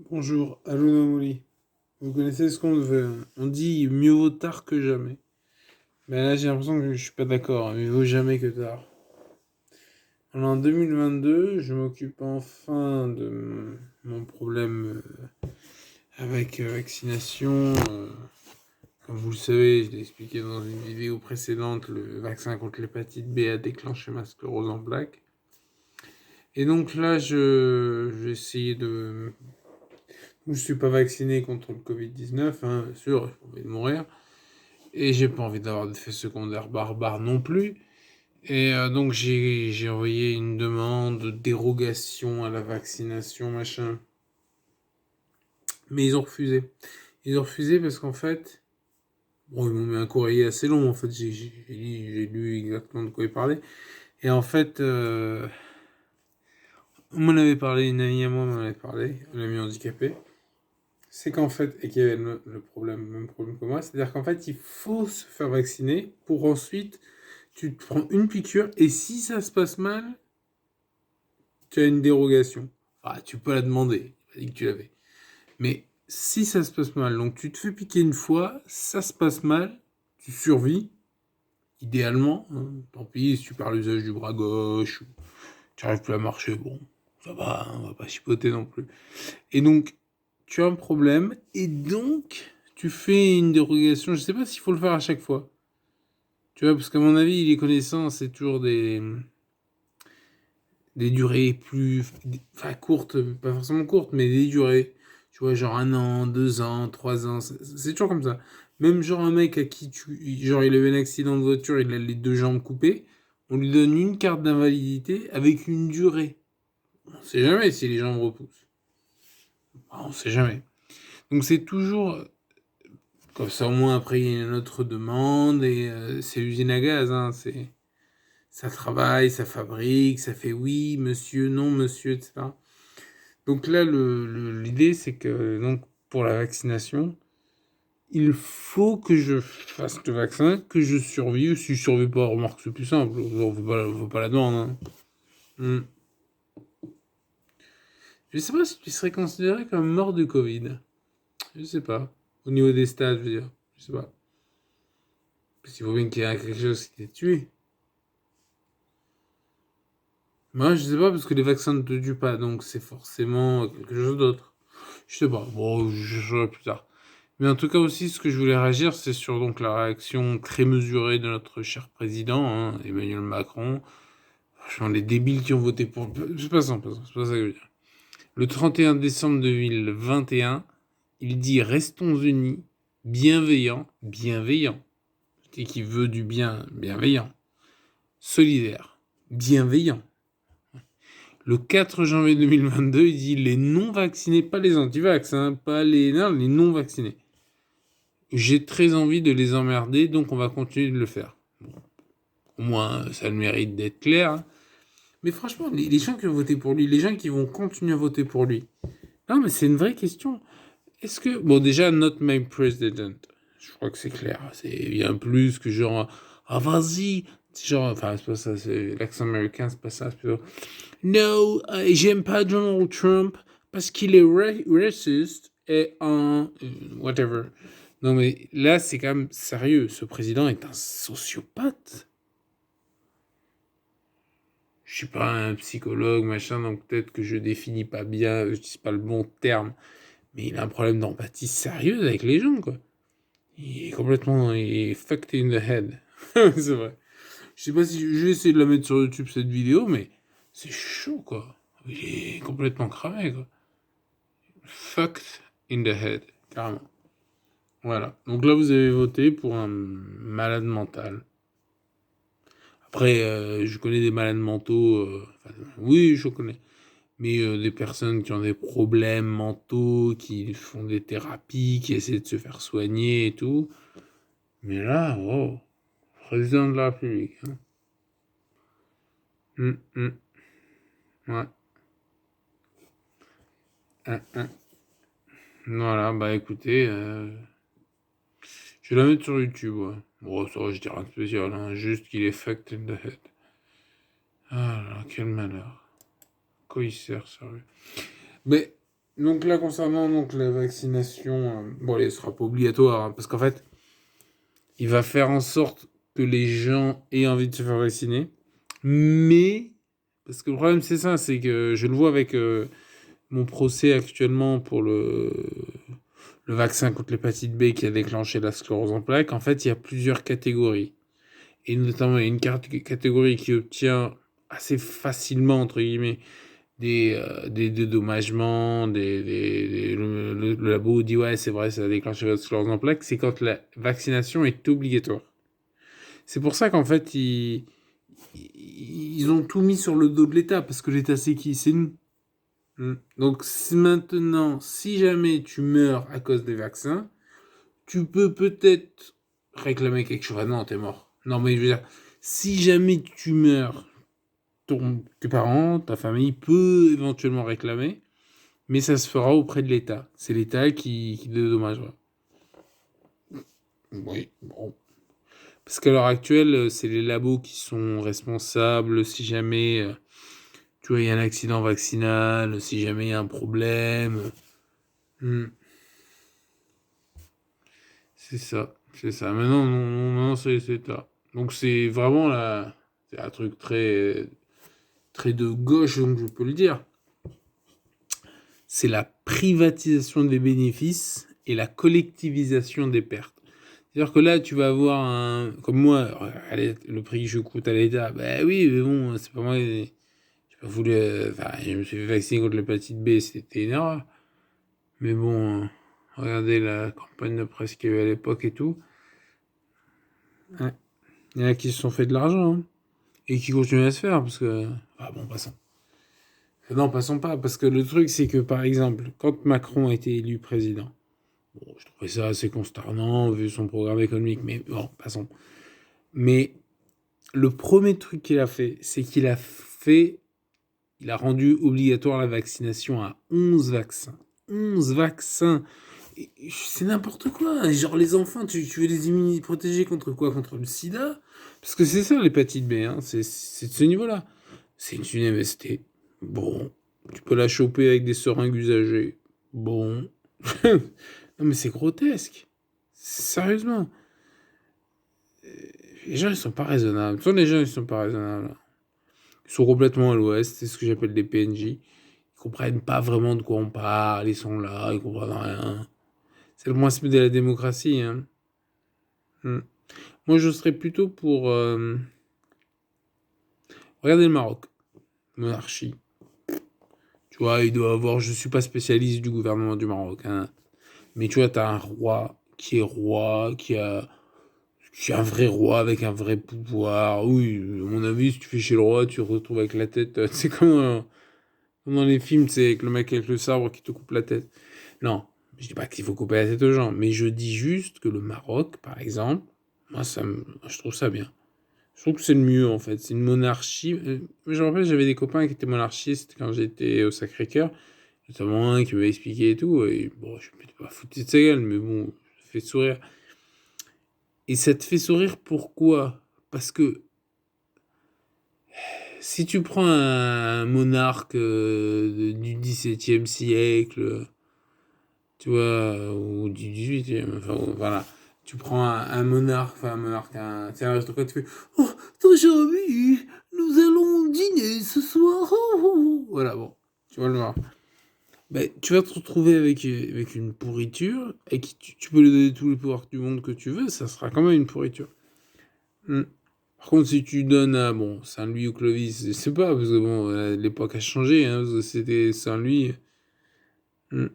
Bonjour, Aluna Mouli. Vous connaissez ce qu'on veut, hein. On dit mieux vaut tard que jamais. Mais là, j'ai l'impression que je suis pas d'accord, hein. Mieux vaut jamais que tard. Alors, en 2022, je m'occupe enfin de mon problème avec vaccination. Comme vous le savez, je l'ai expliqué dans une vidéo précédente, le vaccin contre l'hépatite B a déclenché ma sclérose en plaques. Et donc là, je vais essayer de. Je suis pas vacciné contre le Covid-19, hein, bien sûr, j'ai pas envie de mourir. Et j'ai pas envie d'avoir d'effets secondaires barbares non plus. Et donc j'ai envoyé une demande de dérogation à la vaccination, machin. Mais ils ont refusé. Ils ont refusé parce qu'en fait, bon, ils m'ont mis un courrier assez long. En fait, j'ai lu exactement de quoi ils parlaient. Et en fait, on m'en avait parlé, une amie à moi m'en avait parlé, une amie handicapée. C'est qu'en fait, et qui avait le même problème que moi, c'est-à-dire qu'en fait, il faut se faire vacciner pour ensuite tu te prends une piqûre et si ça se passe mal, tu as une dérogation. Ah, tu peux la demander. J'ai pas dit que tu l'avais. Mais si ça se passe mal, donc tu te fais piquer une fois, ça se passe mal, tu survis, idéalement, hein. Tant pis si tu perds l'usage du bras gauche, ou tu n'arrives plus à marcher, bon, ça va, hein, on va pas chipoter non plus. Et donc, tu as un problème, et donc, tu fais une dérogation. Je sais pas s'il faut le faire à chaque fois. Tu vois, parce qu'à mon avis, les connaissances, c'est toujours des durées plus, enfin courtes, pas forcément courtes, mais des durées. Tu vois, genre 1 an, 2 ans, 3 ans, c'est toujours comme ça. Même genre un mec à qui genre il avait un accident de voiture, il a les deux jambes coupées, on lui donne une carte d'invalidité avec une durée. On sait jamais si les jambes repoussent. On sait jamais. Donc c'est toujours comme ça, au moins après il y a une autre demande et c'est l'usine à gaz, hein, ça travaille, ça fabrique, ça fait oui, monsieur, non, monsieur, etc. Donc là, l'idée, c'est que donc, pour la vaccination, il faut que je fasse le vaccin, que je survive. Si je survive pas, remarque, c'est plus simple. On ne pas la demande, hein. Hmm. Je sais pas si tu serais considéré comme mort du Covid. Je sais pas. Au niveau des stades, je veux dire. Je sais pas. Parce qu'il faut bien qu'il y ait quelque chose qui t'ait tué. Moi, je sais pas, parce que les vaccins ne te tuent pas, donc c'est forcément quelque chose d'autre. Je sais pas. Bon, je saurai plus tard. Mais en tout cas aussi, ce que je voulais réagir, c'est sur donc la réaction très mesurée de notre cher président, hein, Emmanuel Macron. Franchement, les débiles qui ont voté pour. C'est pas ça, c'est pas ça que je veux dire. Le 31 décembre 2021, il dit restons unis, bienveillants, bienveillants. Et qui veut du bien, bienveillant. Solidaire, bienveillant. Le 4 janvier 2022, il dit les non vaccinés, pas les anti-vax, hein, pas les, non, les non vaccinés. J'ai très envie de les emmerder, donc on va continuer de le faire. Bon, au moins, ça a le mérite d'être clair, hein. Mais franchement, les gens qui ont voté pour lui, les gens qui vont continuer à voter pour lui, non, mais c'est une vraie question. Est-ce que. Bon, déjà, not my president. Je crois que c'est clair. C'est bien plus que genre. Ah, vas-y. C'est genre. Enfin, c'est pas ça. C'est l'accent américain, c'est pas ça. C'est plutôt. No, j'aime pas Donald Trump parce qu'il est raciste et un. Whatever. Non, mais là, c'est quand même sérieux. Ce président est un sociopathe. Je suis pas un psychologue, machin, donc peut-être que je définis pas bien, je dis pas le bon terme. Mais il a un problème d'empathie sérieuse avec les gens, quoi. Il est fucked in the head. C'est vrai. Je sais pas si je vais essayer de la mettre sur YouTube cette vidéo, mais c'est chaud, quoi. Il est complètement cramé, quoi. Fucked in the head, carrément. Voilà. Donc là, vous avez voté pour un malade mental. Après, je connais des malades mentaux. Enfin, oui, je connais. Mais des personnes qui ont des problèmes mentaux, qui font des thérapies, qui essaient de se faire soigner et tout. Mais là, oh, président de la République, hein. Hum. Ouais. Hein. Voilà, bah écoutez, je vais la mettre sur YouTube, ouais. Bon, ça va, je dis rien de spécial, hein. Juste qu'il est fucked in the head. Ah là, quel malheur. Quoi il sert, sérieux. Mais Donc là, concernant donc la vaccination, bon, elle sera pas obligatoire, hein, parce qu'en fait, il va faire en sorte que les gens aient envie de se faire vacciner. Mais, parce que le problème c'est ça, c'est que je le vois avec mon procès actuellement pour le vaccin contre l'hépatite B qui a déclenché la sclérose en plaques. En fait, il y a plusieurs catégories. Et notamment, il y a une catégorie qui obtient assez facilement, entre guillemets, des dédommagements, le labo dit ouais, c'est vrai, ça a déclenché votre sclérose en plaques. C'est quand la vaccination est obligatoire. C'est pour ça qu'en fait, ils ont tout mis sur le dos de l'État, parce que l'État, c'est qui? C'est nous. Donc maintenant, si jamais tu meurs à cause des vaccins, tu peux peut-être réclamer quelque chose. Ah non, t'es mort. Non, mais je veux dire, si jamais tu meurs, tes parents, ta famille peut éventuellement réclamer, mais ça se fera auprès de l'État. C'est l'État qui dédommagera. Oui, bon. Parce qu'à l'heure actuelle, c'est les labos qui sont responsables si jamais, tu vois, il y a un accident vaccinal, si jamais il y a un problème. Hmm. C'est ça, c'est ça. Maintenant, non, non, non, c'est ça. Donc c'est vraiment là, c'est un truc très, très de gauche, donc je peux le dire. C'est la privatisation des bénéfices et la collectivisation des pertes. C'est-à-dire que là, tu vas avoir un, comme moi, allez, le prix que je coûte à l'État, bah oui, mais bon, c'est pas moi, j'ai pas voulu, enfin, je me suis fait vacciner contre l'hépatite B, c'était une erreur. Mais bon, regardez la campagne de presse qu'il y avait à l'époque et tout. Ouais. Il y en a qui se sont fait de l'argent, hein, et qui continuent à se faire, parce que... Ah bon, passons. Non, passons pas, parce que le truc, c'est que, par exemple, quand Macron a été élu président, bon, je trouvais ça assez consternant, vu son programme économique, mais bon, passons. Mais le premier truc qu'il a fait, c'est qu'il a fait... Il a rendu obligatoire la vaccination à 11 vaccins. 11 vaccins. C'est n'importe quoi. Genre les enfants, tu veux les protéger contre quoi? Contre le sida? Parce que c'est ça l'hépatite B, hein. C'est de ce niveau-là. C'est une MST. Bon. Tu peux la choper avec des seringues usagées. Bon. Non mais c'est grotesque. Sérieusement. Les gens ils sont pas raisonnables. Tous les gens ils sont pas raisonnables. Ils sont complètement à l'ouest. C'est ce que j'appelle des PNJ. Ils comprennent pas vraiment de quoi on parle. Ils sont là, ils comprennent rien. C'est le principe de la démocratie, hein. Hmm. Moi, je serais plutôt pour... regardez le Maroc. Monarchie. Tu vois, il doit avoir... Je suis pas spécialiste du gouvernement du Maroc, hein. Mais tu vois, t'as un roi, qui est un vrai roi avec un vrai pouvoir. Oui, à mon avis, si tu fais chez le roi, tu te retrouves avec la tête... C'est comme dans les films, c'est avec le mec avec le sabre qui te coupe la tête. Non, je dis pas qu'il faut couper la tête aux gens, mais je dis juste que le Maroc, par exemple, moi, je trouve ça bien. Je trouve que c'est le mieux, en fait. C'est une monarchie. Je me rappelle, j'avais des copains qui étaient monarchistes quand j'étais au Sacré-Cœur, notamment un qui m'avait expliqué et tout. Et bon, je m'étais pas foutu de sa gueule, mais bon, ça fait sourire. Et ça te fait sourire pourquoi? Parce que si tu prends un monarque du XVIIe siècle, tu vois, ou du 18e, enfin, voilà. Tu prends un monarque, enfin un monarque, c'est un aristocrate, tu fais oh, ton Jérémy, nous allons dîner ce soir. Oh, oh, oh. Voilà, bon, tu vas le voir. Ben, tu vas te retrouver avec une pourriture, et qui, tu peux lui donner tous les pouvoirs du monde que tu veux, ça sera quand même une pourriture. Hmm. Par contre, si tu donnes à, bon, Saint-Louis ou Clovis, je sais pas, parce que bon, l'époque a changé, hein, parce que c'était Saint-Louis. Hmm.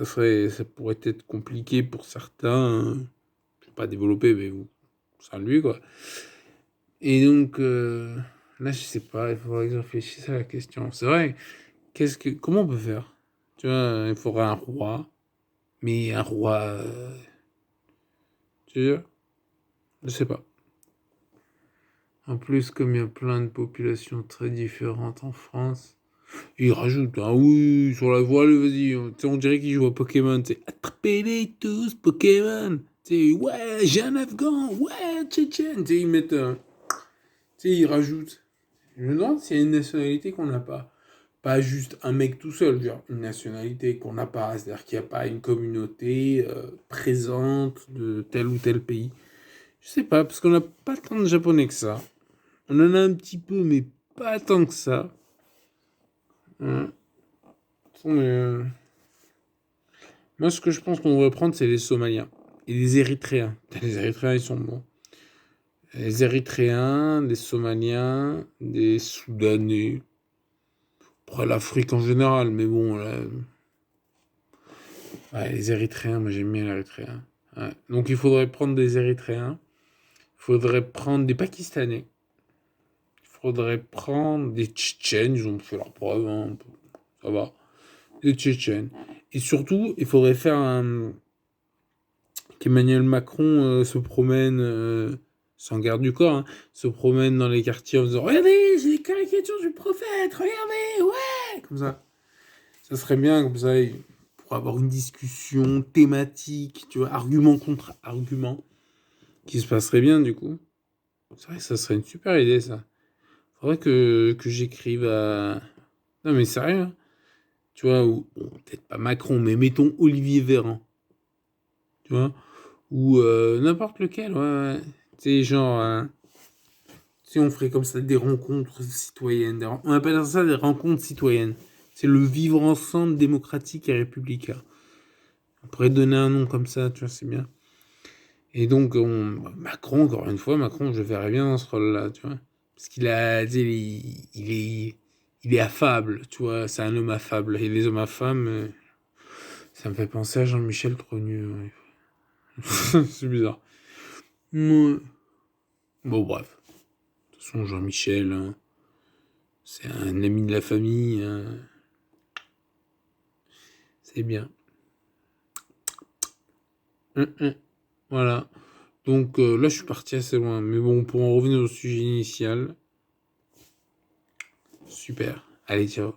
Ça pourrait être compliqué pour certains. Je vais pas développer, mais sans lui, quoi. Et donc, là, je sais pas, il faudrait que je réfléchisse à la question. C'est vrai, comment on peut faire? Tu vois, il faudrait un roi, mais un roi, tu vois, je sais pas. En plus, comme il y a plein de populations très différentes en France, il rajoute, ah oui, sur la voile, vas-y, on dirait qu'il joue à Pokémon, c'est attrapez-les tous, Pokémon. Tu sais, ouais, j'ai un Afghan, ouais, Tchétchène. Tu sais, ils mettent, tu sais, ils rajoutent. Je me demande s'il y a une nationalité qu'on n'a pas. pas juste un mec tout seul, genre une nationalité qu'on n'a pas, c'est-à-dire qu'il n'y a pas une communauté présente de tel ou tel pays. Je sais pas, parce qu'on n'a pas tant de japonais que ça. On en a un petit peu, mais pas tant que ça. Hein. Moi, ce que je pense qu'on devrait prendre, c'est les Somaliens et les Érythréens. Les Érythréens, ils sont bons. Les Érythréens, les Somaliens, les Soudanais. Après l'Afrique en général, mais bon, là, ouais, les Érythréens, moi j'aime bien les Érythréens. Ouais. Donc il faudrait prendre des Érythréens, il faudrait prendre des Pakistanais, il faudrait prendre des Tchétchènes, ils ont fait leur preuve, hein, ça va, des Tchétchènes. Et surtout, il faudrait faire qu'Emmanuel Macron se promène, sans garde du corps, hein, se promène dans les quartiers en faisant regardez, j'ai des caricatures du prophète, regardez, ouais, comme ça. Ça serait bien, comme ça, pour avoir une discussion thématique, tu vois, argument contre argument, qui se passerait bien du coup. C'est vrai que ça serait une super idée, ça. Faudrait que j'écrive à. Non, mais sérieux, hein. Tu vois, ou bon, peut-être pas Macron, mais mettons Olivier Véran, tu vois, ou n'importe lequel, ouais, ouais. Tu sais, genre, si on ferait comme ça des rencontres citoyennes, on appelle ça des rencontres citoyennes. C'est le vivre ensemble démocratique et républicain. On pourrait donner un nom comme ça, tu vois, c'est bien. Et donc, Macron, encore une fois, Macron, je le verrais bien dans ce rôle-là, tu vois. Parce qu'il a, tu sais, il est affable, tu vois, c'est un homme affable. Et les hommes affables, ça me fait penser à Jean-Michel Trogneux. Ouais. C'est bizarre. Ouais. Bon, bref. De toute façon, Jean-Michel, hein, c'est un ami de la famille, hein. C'est bien. Voilà. Donc là, je suis parti assez loin. Mais bon, pour en revenir au sujet initial, super. Allez, ciao.